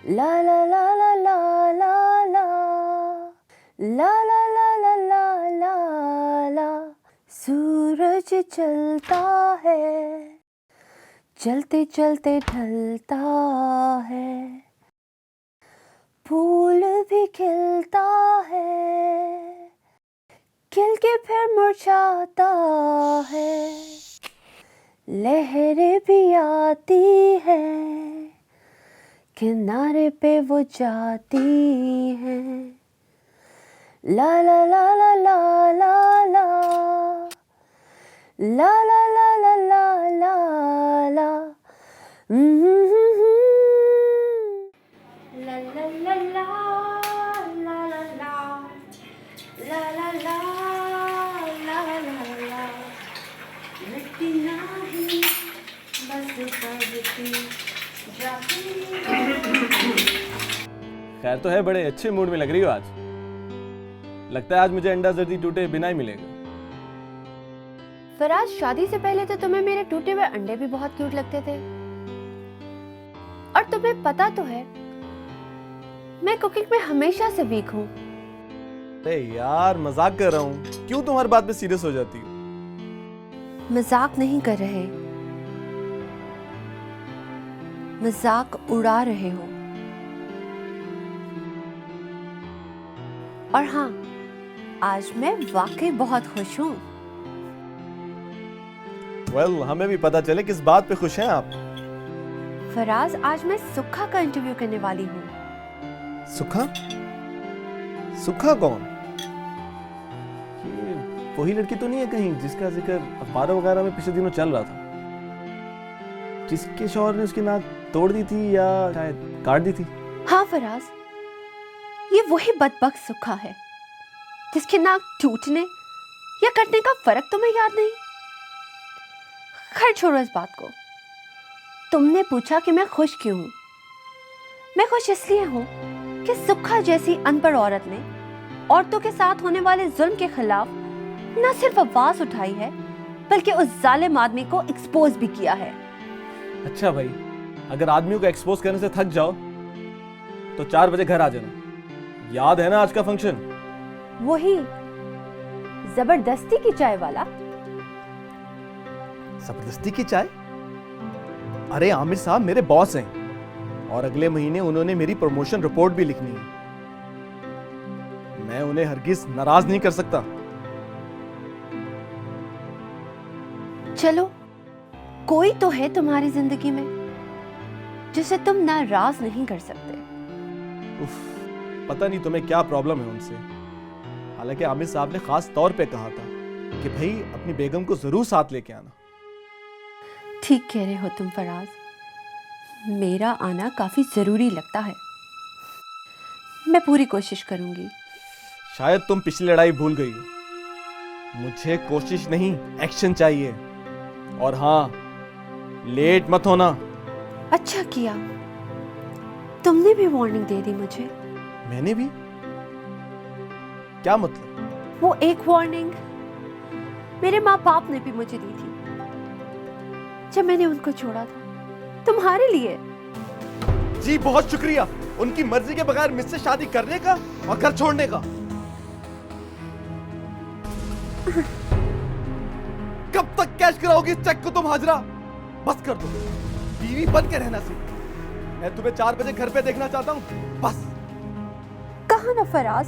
ला ला ला ला ला ला ला ला ला ला ला ला ला ला। सूरज चलता है, चलते चलते ढलता है, फूल भी खिलता है, खिल के फिर मुरझाता है, लहरें भी आती है, किनारे पे वो जाती हैं। ला ला ला ला ला ला ला ला ला ला ला ला ला ला। ला ला ला ला ला ला ला ला ला ला ला ला ला। मिट्टी नाही बस करती जाती। खैर तो है, बड़े अच्छे मूड में लग रही हो आज। लगता है आज मुझे अंडा जर्दी टूटे बिना ही मिलेगा। फराज, शादी से पहले तो तुम्हें मेरे टूटे हुए अंडे भी बहुत क्यूट लगते थे। और तुम्हें पता तो है मैं कुकिंग में हमेशा से वीक हूँ। अरे यार मजाक कर रहा हूँ, क्यों तुम हर बात पे सीरियस हो जाती हो? मजाक नहीं कर रहे, मजाक उड़ा रहे हो। और हाँ, आज मैं वाकई बहुत खुश हूँ। वेल, हमें भी पता चले किस बात पे खुश हैं आप। फराज, आज मैं सुखा का इंटरव्यू करने वाली हूँ। सुखा? सुखा कौन? ये वही लड़की तो नहीं है कहीं जिसका जिक्र अखबारों वगैरह में पिछले दिनों चल रहा था, जिसके शौहर ने उसकी नाक तोड़ दी थी या शायद काट दी थी? हाँ फराज, ये वही बदबख्त सुखा है जिसकी नाक टूटने या कटने का फर्क तुम्हें याद नहीं। खैर छोड़ो इस बात को। तुमने पूछा कि मैं खुश क्यों हूं। मैं खुश इसलिए हूं कि सुखा जैसी अनपढ़ औरत ने औरतों के साथ होने वाले जुल्म के खिलाफ न सिर्फ आवाज उठाई है बल्कि उस जालिम आदमी को एक्सपोज भी किया है। अच्छा भाई, अगर आदमियों को एक्सपोज करने से थक जाओ तो 4 बजे घर आ जाना। याद है ना आज का फंक्शन? वही जबरदस्ती की चाय वाला। जबरदस्ती की चाय? अरे आमिर साहब मेरे बॉस हैं और अगले महीने उन्होंने मेरी प्रमोशन रिपोर्ट भी लिखनी है। मैं उन्हें हरगिज नाराज नहीं कर सकता। चलो, कोई तो है तुम्हारी जिंदगी में जिसे तुम नाराज नहीं कर सकते। उफ, पता नहीं तुम्हें क्या प्रॉब्लम है उनसे। हालांकि आमिर साहब ने खास तौर पे कहा था कि भाई अपनी बेगम को जरूर साथ लेके आना। ठीक कह रहे हो तुम फराज, मेरा आना काफी जरूरी लगता है। मैं पूरी कोशिश करूंगी। शायद तुम पिछली लड़ाई भूल गई हो। मुझे कोशिश नहीं, एक्शन चाहिए। और हाँ, लेट मत होना। अच्छा किया, तुमने भी वार्निंग दे दी मुझे। मैंने भी? क्या मतलब? वो एक वार्निंग मेरे माँ बाप ने भी मुझे दी थी जब मैंने उनको छोड़ा था, तुम्हारे लिए। जी बहुत शुक्रिया, उनकी मर्जी के बगैर मुझसे शादी करने का और घर छोड़ने का। कब तक कैश कराओगी इस चेक को तुम हाजरा? बस कर दो, बीवी बन के रहना सीख। मैं तुम्हें 4 बजे घर पे देखना चाहता हूँ, बस। कहा ना फराज,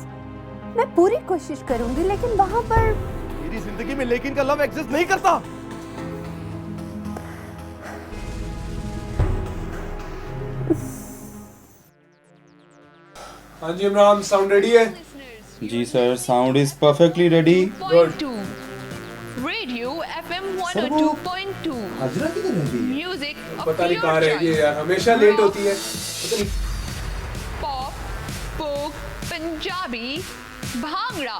मैं पूरी कोशिश करूंगी, लेकिन वहां पर मेरी जिंदगी में लेकिन का लव एग्जिस्ट नहीं करता। हाँ जी इमरान, साउंड रेडी है? जी sir, sound is perfectly ready. Good. Radio FM 102.2 Hazara किधर है अभी? म्यूजिक पता नहीं कहाँ रह गई है यार, हमेशा लेट होती है। पता नहीं। पॉप, फोक, पंजाबी, भांगड़ा।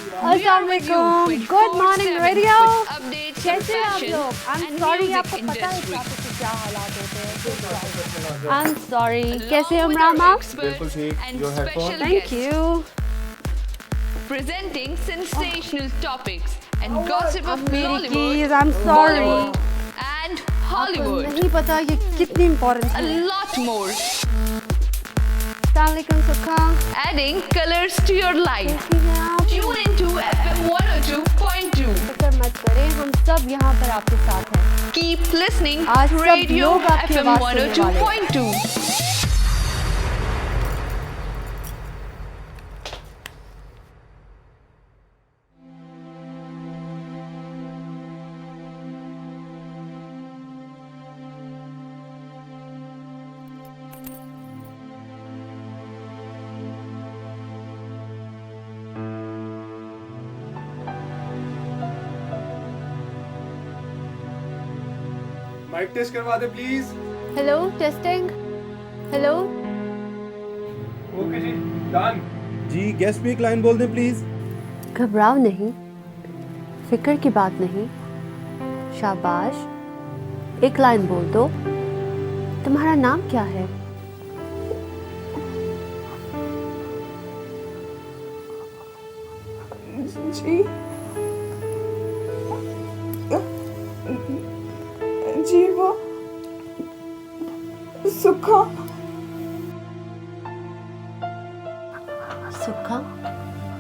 अस्सलाम वालेकुम, गुड मॉर्निंग रेडियो। अपडेट्स, कैसे हैं आप लोग? आई एम सॉरी, आपको पता है ट्रैफिक के क्या हालात होते हैं। I am sorry. कैसे हो इमरान आप? बिल्कुल ठीक। Your headphone? Thank you. Presenting sensational topics and gossip of मेरी Bollywood, keys, I'm sorry. Bollywood and आपको Hollywood. नहीं पता ये कितनी इम्पोर्टेंट A है। lot more. अस्सलाम वालेकुम सुखा। Adding colors to your life. कैसी हैं आप? Tune into FM 102.2. फिक्र मत करें, हम सब यहाँ पर आपके साथ हैं। Keep listening. आज सब Radio लोग आपकी FM आवाज़ सुनने वाले हैं। 102.2. माइक टेस्ट करवा दे please. Hello, testing. Hello. Okay जी, डन। जी गेस्ट भी एक लाइन बोल दें प्लीज। घबराओ नहीं, फिक्र की बात नहीं। शाबाश, एक लाइन बोल दो। तुम्हारा नाम क्या है? जी जी वो सुखा। सुखा,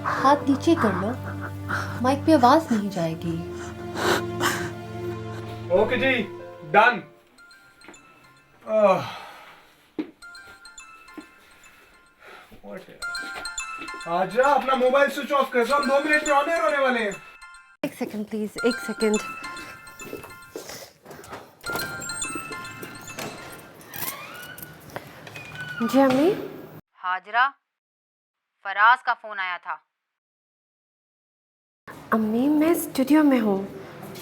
हाथ नीचे कर लो, माइक पे आवाज नहीं जाएगी। ओके जी, डन। आजा, अपना मोबाइल स्विच ऑफ कर दो, हम 2 मिनट में ऑन एयर होने वाले हैं। एक सेकंड प्लीज, एक सेकंड। जी अम्मी। हाजरा, फराज का फोन आया था। अम्मी, मैं स्टूडियो में हूँ,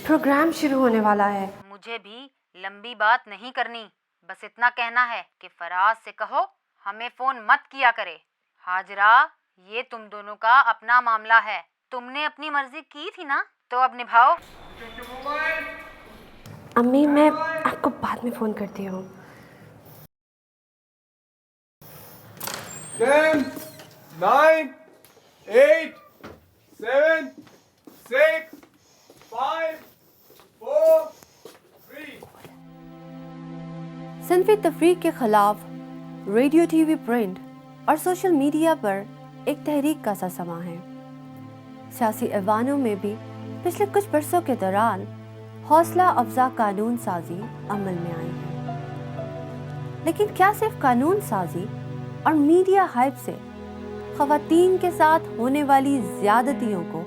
प्रोग्राम शुरू होने वाला है। मुझे भी लंबी बात नहीं करनी, बस इतना कहना है कि फराज से कहो हमें फोन मत किया करे। हाजरा, ये तुम दोनों का अपना मामला है, तुमने अपनी मर्जी की थी ना, तो अब निभाओ। अम्मी, मैं आपको बाद में फोन करती हूँ। 10, 9, 8, 7, 6, 5, 4, 3। सिन्फ़ी तफरीक के खिलाफ रेडियो, टीवी, प्रिंट और सोशल मीडिया पर एक तहरीक का सा समा है। सियासी ऐवानों में भी पिछले कुछ बरसों के दौरान हौसला अफजा कानून साजी अमल में आई है। लेकिन क्या सिर्फ कानून साजी और मीडिया हाइप से ख़वातीन के साथ होने वाली ज़्यादतियों को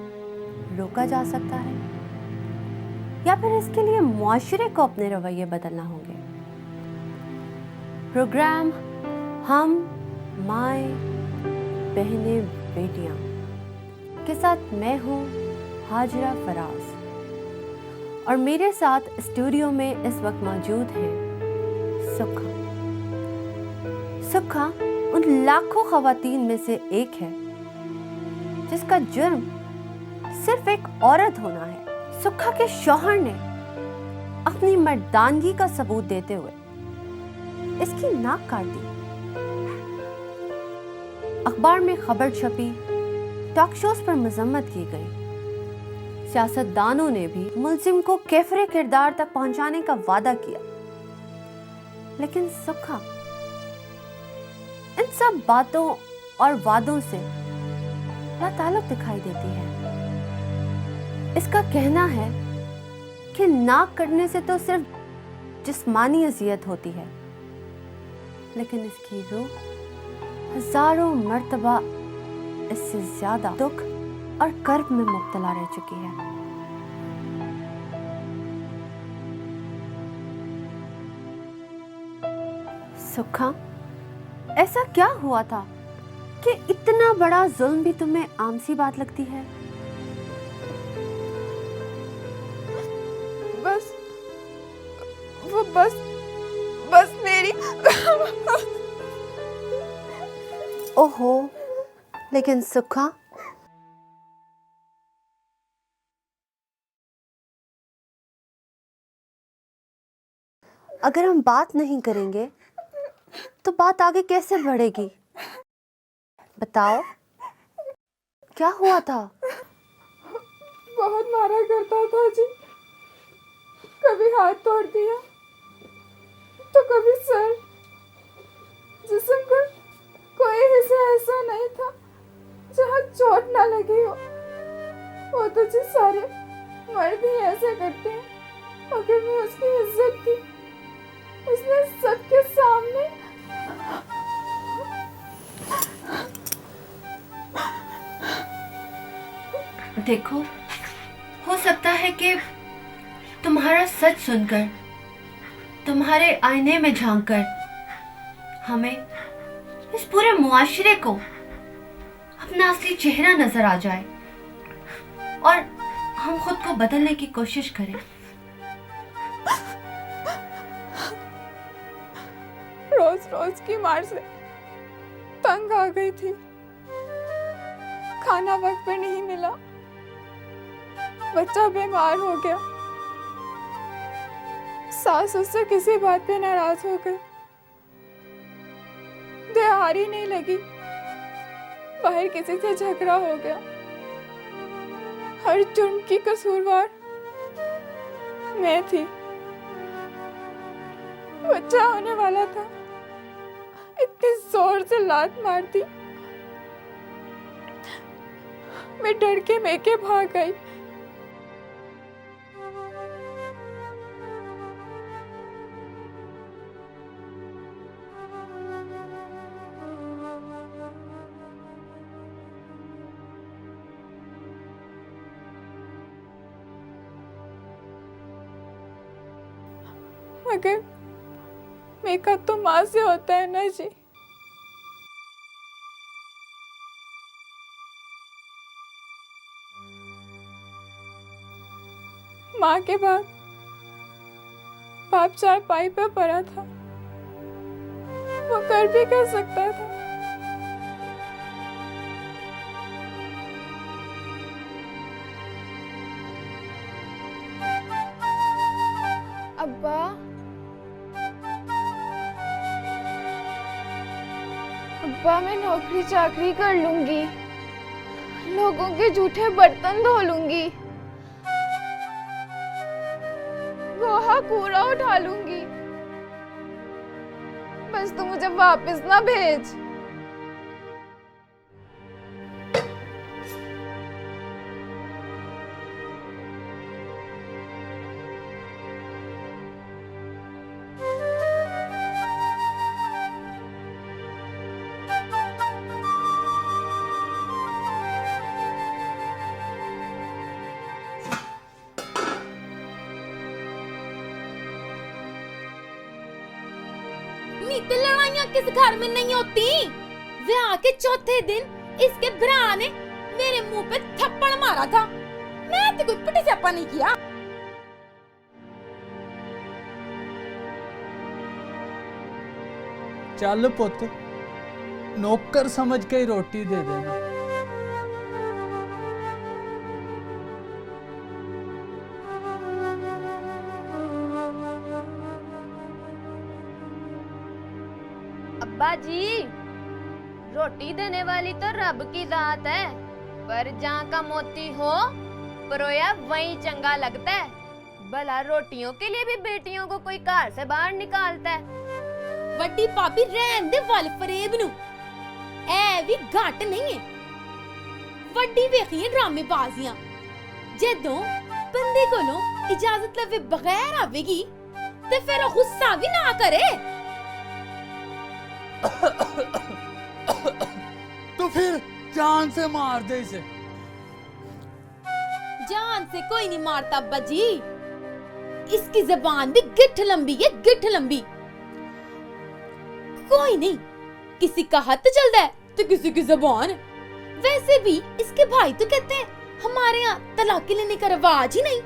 रोका जा सकता है, या फिर इसके लिए मुआशरे को अपने रवैये बदलना होंगे? प्रोग्राम हम माए बहनें बेटियां के साथ मैं हूँ हाजरा फराज, और मेरे साथ स्टूडियो में इस वक्त मौजूद है सुखा। सुखा उन लाखों ख़वातीन में से एक है जिसका जुर्म सिर्फ एक औरत होना है। सुखा के शौहर ने अपनी मर्दानगी का सबूत देते हुए इसकी नाक काट दी। अखबार में खबर छपी, टॉक शोज पर मजम्मत की गई, सियासतदानों ने भी मुलजिम को कैफरे किरदार तक पहुंचाने का वादा किया। लेकिन सुखा इन सब बातों और वादों से लाताल्लुक दिखाई देती है। इसका कहना है कि नाक कटने से तो सिर्फ जिस्मानी अजियत होती है, लेकिन इसकी रूह हजारों मर्तबा इससे ज्यादा दुख और कर्ब में मुब्तला रह चुकी है। सुखा, ऐसा क्या हुआ था कि इतना बड़ा जुल्म भी तुम्हें आम सी बात लगती है? बस वो बस मेरी ओहो, लेकिन सुखा, अगर हम बात नहीं करेंगे तो बात आगे कैसे बढ़ेगी? बताओ, क्या हुआ था? बहुत मारा करता था जी, कभी हाथ तोड़ दिया तो कभी सर। जिस्म पर कोई हिस्सा ऐसा नहीं था जहाँ चोट ना लगी हो। वो तो जी सारे मर्द ही ऐसे करते हैं, मगर मैं उसकी इज्जत की। उसने सबके सामने देखो, हो सकता है कि तुम्हारा सच सुनकर, तुम्हारे आईने में झांककर हमें इस पूरे मुआशरे को अपना असली चेहरा नजर आ जाए और हम खुद को बदलने की कोशिश करें। रोज रोज की मार से तंग आ गई थी। खाना वक्त पर नहीं मिला, बच्चा बीमार हो गया, सास उससे किसी बात पे नाराज हो गई, दिहाड़ी नहीं लगी, बाहर किसी से झगड़ा हो गया। हर जुर्म की कसूरवार मैं थी। बच्चा होने वाला था, इतनी जोर से लात मार दी, मैं डर के मेके भाग गई। मगर मेकअप तो माँ से होता है ना जी। माँ के बाद बाप चारपाई पे पड़ा था, वो कर भी कर सकता था। अब्बा, अब्बा मैं नौकरी चाकरी कर लूंगी, लोगों के जूठे बर्तन धो लूंगी, गोहा कूड़ा उठा लूंगी, बस तू मुझे वापस ना भेज। नीति लड़ाइयाँ किस घर में नहीं होती। ब्याह के चौथे दिन इसके भरा ने मेरे मुंह पे थप्पड़ मारा था, मैं तो कोई पिटी चप्पा नहीं किया। चल पुत, नौकर समझ के ही रोटी दे देना। अब्बा जी, रोटी देने वाली तो रब की जात है, पर जहाँ का मोती हो परोया वही चंगा लगता है। भला रोटियों के लिए भी बेटियों को कोई घर से बाहर निकालता है। वड्डी भाभी रहन दे वाल फरेब नू, ऐ भी घट नहीं है। वड्डी वेखिए ड्रामेबाजियां, जदों बंदे कोलों इजाजत लवे बगैर आवेगी ते फिर गुस्सा भी ना करे। तो फिर जान से मार दे इसे। जान से कोई नहीं मारता अब्बा जी, इसकी जबान भी गिट्ठ लंबी है, गिट्ठ लंबी। कोई नहीं, किसी का हाथ चलता है तो किसी की जबान। वैसे भी इसके भाई तो कहते हैं हमारे यहाँ तलाक लेने का रिवाज ही नहीं।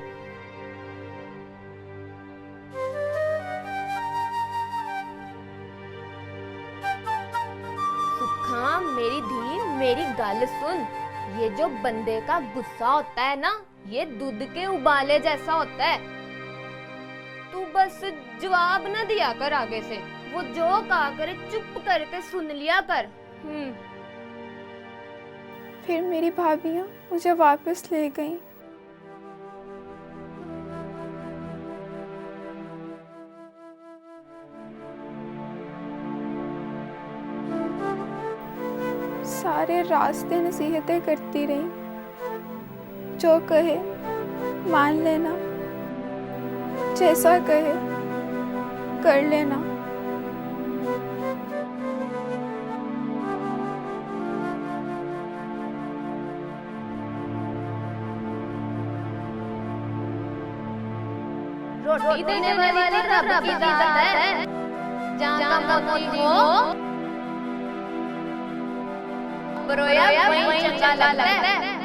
सुखा मेरी धी, मेरी गल सुन। ये जो बंदे का गुस्सा होता है ना, ये दूध के उबाले जैसा होता है। तू बस जवाब न दिया कर आगे से, वो जो कहा करे चुप करके सुन लिया कर। फिर मेरी भाभियां मुझे वापस ले गईं। सारे रास्ते नसीहतें करती रही। जो कहे मान लेना, जैसा कहे कर लेना। रोटी देने वाली तो रब की जात है, जहाँ का मोती हो परोया वहीं चंगा लगता है।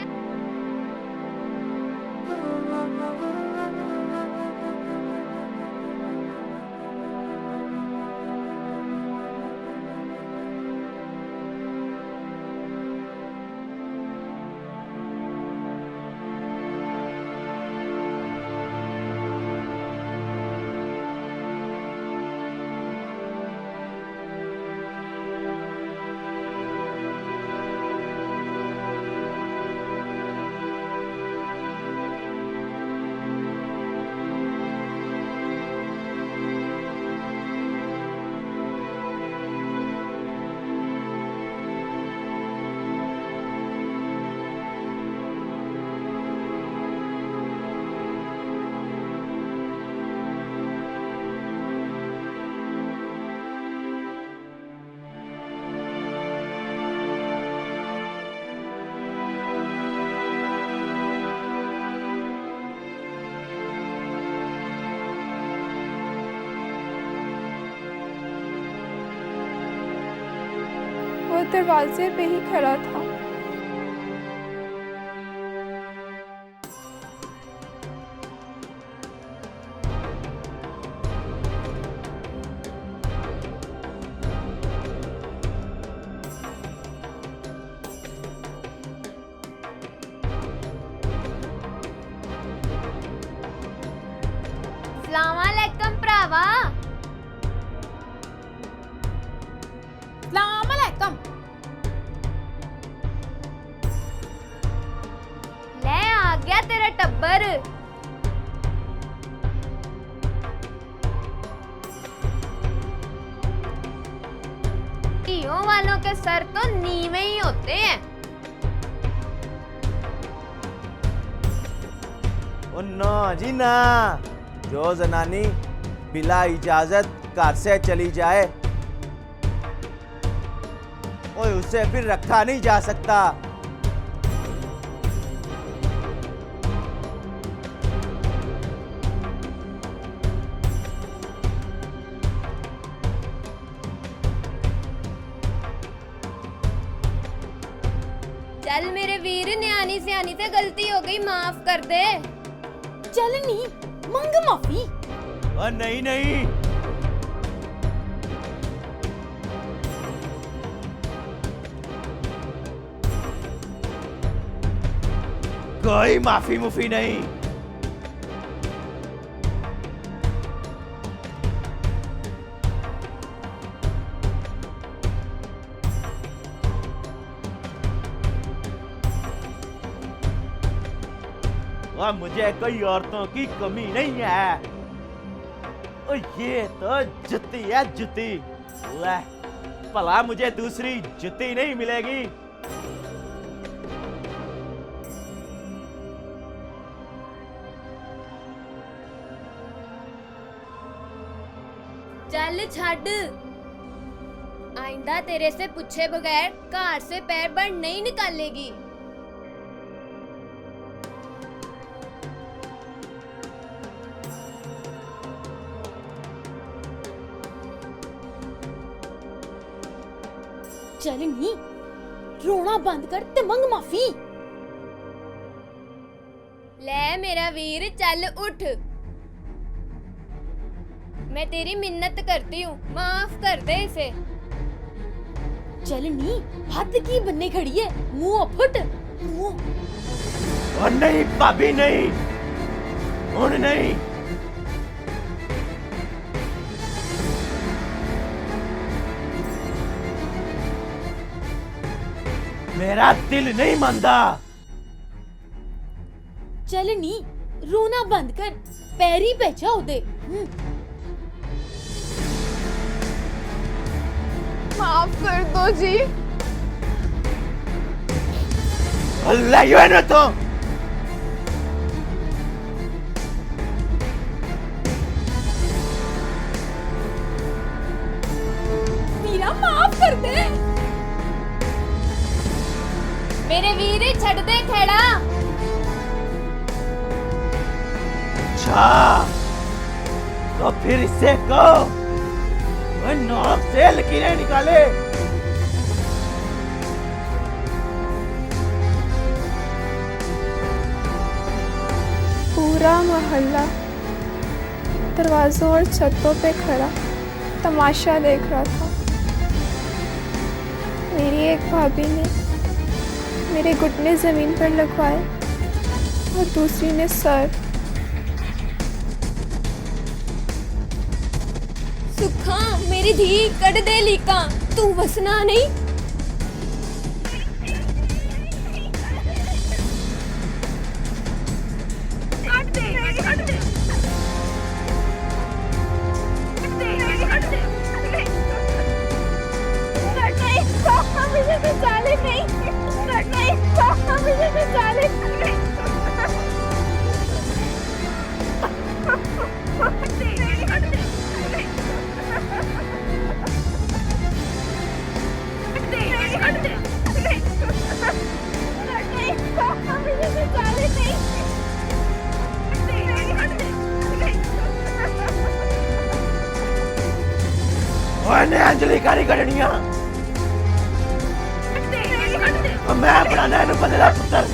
वो दरवाजे पे ही खड़ा था। अस्सलामुअलैकुम भरावा। अस्सलामुअलैकुम। ले आ गया तेरा टब्बर। धियों वालों के सर तो नीवे ही होते हैं। ओ नो जी ना, जो जनानी बिला इजाजत घर से चली जाए और उसे फिर रखा नहीं जा सकता। चल मेरे वीर, न्यानी सियानी से गलती हो गई, माफ कर दे। चल नी, मंग माफी। और नहीं नहीं, कोई माफी मुफी नहीं। और मुझे कोई औरतों की कमी नहीं है। और ये तो जुती है, जुती। ले, भला मुझे दूसरी जुती नहीं मिलेगी। चल छड़, आइंदा तेरे से पूछे बगैर कार से पैर बाहर नहीं निकालेगी। चल नी, रोना बंद कर ते मंग माफी। ले मेरा वीर, चल उठ। मैं तेरी मिन्नत करती हूँ, माफ कर दे इसे। चल नी, हाथ की बनने खड़ी है, मुंह फुट मुंह। और नहीं भाभी, नहीं, और नहीं। मेरा दिल नहीं मानता। चल नी, रोना बंद कर, पैरी पहचा दे। माफ कर दो जी। अल्लाह यो है ना तो वीरा माफ कर दे मेरे वीरे छड़ दे खेड़ा अच्छा तो फिर इससे कहो वह नाक से लकीरें निकाले। पूरा मोहल्ला दरवाजों और छतों पे खड़ा तमाशा देख रहा था। मेरी एक भाभी ने मेरे घुटने ज़मीन पर लगवाए और दूसरी ने सर। सुखा मेरी धी कट दे लीका तू वसना नहीं ओए अंजलि कारी गड़निया मैं अपना नैन बदला पुत्र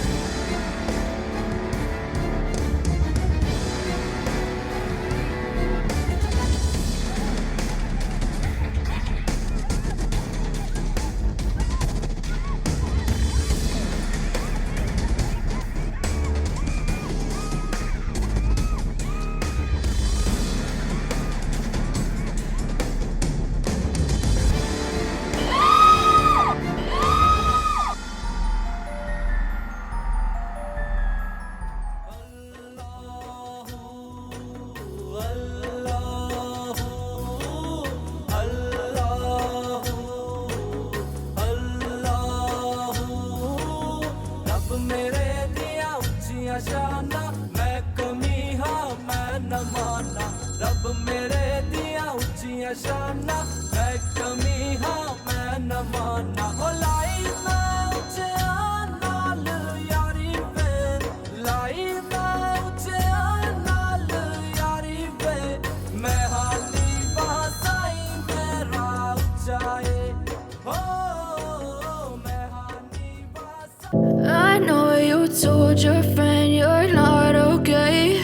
I know you told your friend you're not okay,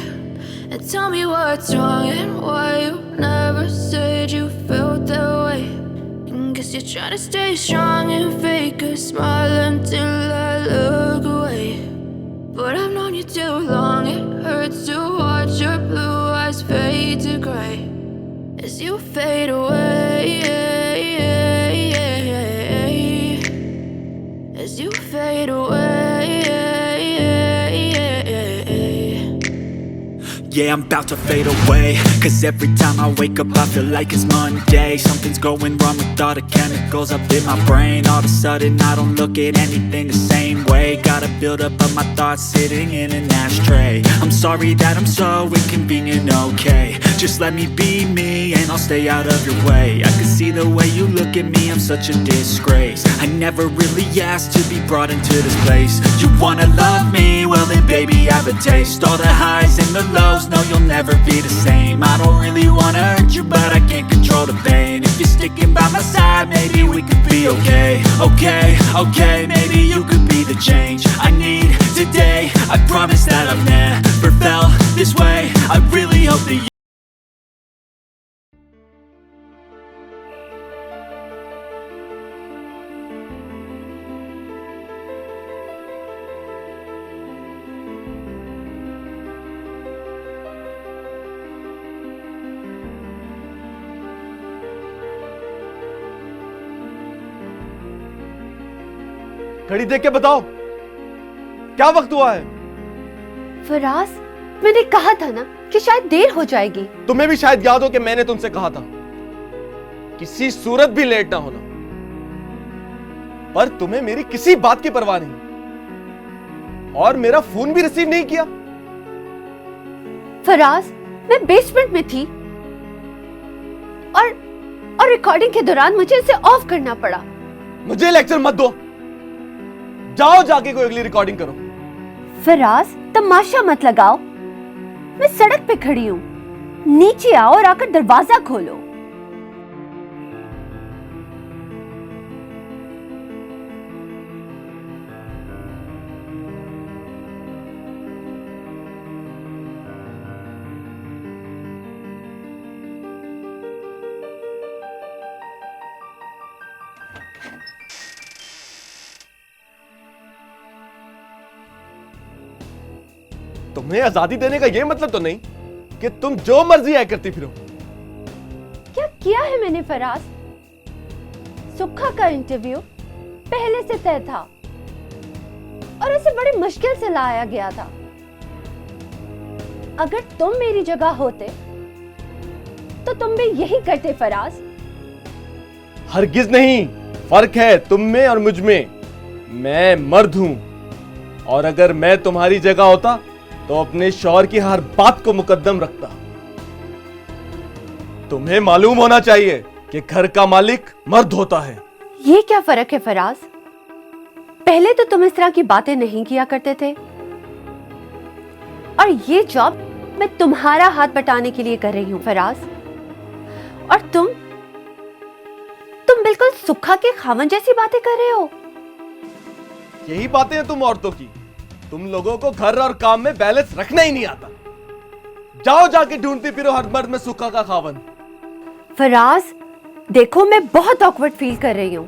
and tell me what's wrong and why you never said you felt that way. And guess you're trying to stay strong and fake a smile until I look away. But I've known you too long, it hurts to watch your blue eyes fade to gray as you fade away, as you fade away. Yeah, I'm about to fade away, cause every time I wake up I feel like it's Monday. Something's going wrong with all the chemicals up in my brain. All of a sudden I don't look at anything the same way. Gotta build up of my thoughts sitting in an ashtray. I'm sorry that I'm so inconvenient, okay. Just let me be me and I'll stay out of your way. I can see the way you look at me, I'm such a disgrace. I never really asked to be brought into this place. You wanna love me? Well then baby I have a taste. All the highs and the lows, no you'll never be the same. I don't really wanna hurt you but I can't control the pain. If you're sticking by my side maybe we could be okay. Okay, maybe you could be the change I need today. I promise that I've never felt this way. I really hope that you घड़ी देख के बताओ क्या वक्त हुआ है। फराज, मैंने कहा था ना कि शायद देर हो जाएगी। तुम्हें भी शायद याद हो कि मैंने तुमसे कहा था किसी सूरत भी लेट ना होना, पर तुम्हें मेरी किसी बात की परवाह नहीं। और मेरा फोन भी रिसीव नहीं किया। फराज, मैं बेसमेंट में थी और रिकॉर्डिंग के दौरान मुझे इसे ऑफ करना पड़ा। मुझे लेक्चर मत दो, जाओ जाके कोई अगली रिकॉर्डिंग करो। फराज, तमाशा मत लगाओ, मैं सड़क पे खड़ी हूँ, नीचे आओ और आकर दरवाजा खोलो। तुम्हें आजादी देने का यह मतलब तो नहीं कि तुम जो मर्जी आया करती फिरो। क्या किया है मैंने फराज? सुखा का इंटरव्यू पहले से तय था और उसे बड़ी मुश्किल से लाया गया था। अगर तुम मेरी जगह होते तो तुम भी यही करते फराज। हरगिज नहीं, फर्क है तुम में और मुझ में। मैं मर्द हूं और अगर मैं तुम्हारी जगह होता तो अपने शौहर की हर बात को मुकद्दम रखता। तुम्हें मालूम होना चाहिए कि घर का मालिक मर्द होता है। ये क्या फर्क है फराज? पहले तो तुम इस तरह की बातें नहीं किया करते थे और ये जॉब मैं तुम्हारा हाथ बटाने के लिए कर रही हूं फराज। और तुम बिल्कुल सुखा के खावन जैसी बातें कर रहे हो। यही बातें हैं तुम औरतों की। तुम लोगों को घर और काम में बैलेंस रखना ही नहीं आता। जाओ जाके ढूंढती फिरो हर मर्द में सुखा का खावन। फराज, देखो मैं बहुत ऑकवर्ड फील कर रही हूं,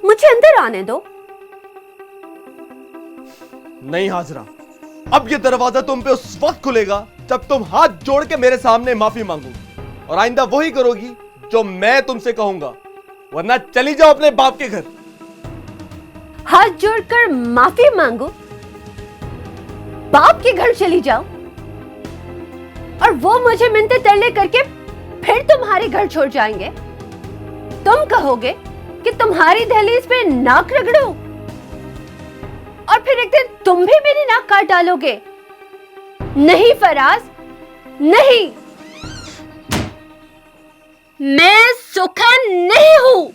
मुझे अंदर आने दो। नहीं हाजरा, अब ये दरवाजा तुम पे उस वक्त खुलेगा जब तुम हाथ जोड़ के मेरे सामने माफी मांगो और आइंदा वही करोगी जो मैं तुमसे कहूंगा, वरना चली जाओ अपने बाप के घर। हाथ जोड़कर माफी मांगो, बाप के घर चली जाओ और वो मुझे मिन्नतें तरले करके फिर तुम्हारे घर छोड़ जाएंगे। तुम कहोगे कि तुम्हारी दहलीज पे नाक रगड़ो और फिर एक दिन तुम भी मेरी नाक काट डालोगे। नहीं फराज, नहीं, मैं सुखा नहीं हूं।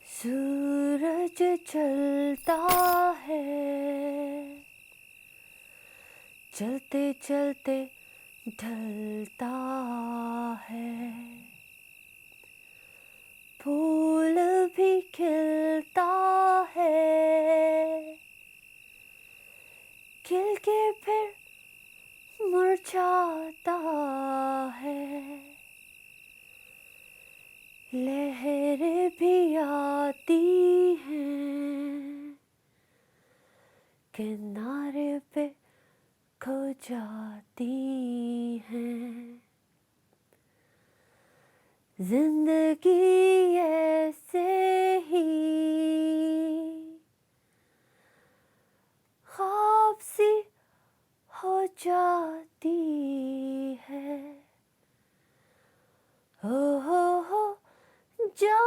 सूरज चलता है, चलते चलते ढलता है, फूल भी खिलता है, खिल के फिर मुरझाता है, लहरें भी आती हैं, किनारे पे खो जाती हैं। जिंदगी ऐसे ही ख्वाब सी हो जाती है। हो जा